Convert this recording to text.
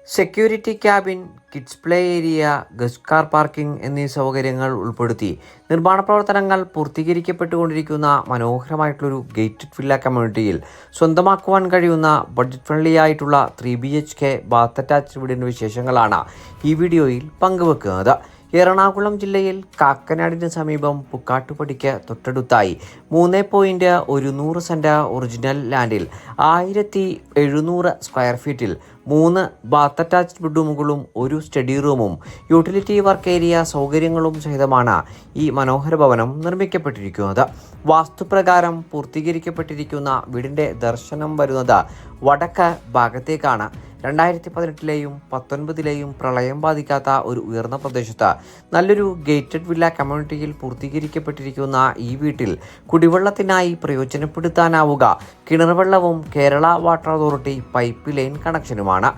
Security cabin, kids play area, guest car parking എന്നീ സൗകര്യങ്ങൾ ഉൾപ്പെടുത്തി നിർമ്മാണ പ്രവർത്തനങ്ങൾ പൂർത്തീകരിക്കപ്പെട്ടുകൊണ്ടിരിക്കുന്ന മനോഹരമായിട്ടുള്ളൊരു ഗേറ്റഡ് വില്ല കമ്മ്യൂണിറ്റിയിൽ സ്വന്തമാക്കുവാൻ കഴിയുന്ന ബഡ്ജറ്റ് ഫ്രണ്ട്ലി ആയിട്ടുള്ള 3 BHK ബാത്ത് അറ്റാച്ച്ഡ് വീടിൻ്റെ വിശേഷങ്ങളാണ് ഈ വീഡിയോയിൽ പങ്കുവെക്കുന്നത്. എറണാകുളം ജില്ലയിൽ കാക്കനാടിന് സമീപം പുക്കാട്ടുപടിക്ക് തൊട്ടടുത്തായി 3.100 സെന്റ് ഒറിജിനൽ ലാൻഡിൽ 1700 സ്ക്വയർ ഫീറ്റിൽ 3 ബാത്ത് അറ്റാച്ച്ഡ് ബെഡ്റൂമുകളും 1 സ്റ്റഡി റൂമും യൂട്ടിലിറ്റി വർക്ക് ഏരിയ സൗകര്യങ്ങളും സഹിതമാണ് ഈ മനോഹര ഭവനം നിർമ്മിക്കപ്പെട്ടിരിക്കുന്നത്. വാസ്തുപ്രകാരം പൂർത്തീകരിക്കപ്പെട്ടിരിക്കുന്ന വീടിൻ്റെ ദർശനം വരുന്നത് വടക്ക് ഭാഗത്തേക്കാണ്. 2018-ലെയും 2019-ലെയും പ്രളയം ബാധിക്കാത്ത ഒരു ഉയർന്ന പ്രദേശത്ത് നല്ലൊരു ഗേറ്റഡ് വില്ല കമ്മ്യൂണിറ്റിയിൽ പൂർത്തീകരിക്കപ്പെട്ടിരിക്കുന്ന ഈ വീട്ടിൽ കുടിവെള്ളത്തിനായി പ്രയോജനപ്പെടുത്താനാവുക കിണർ വെള്ളവും Kerala water authority pipeline കണക്ഷനുമാണ്.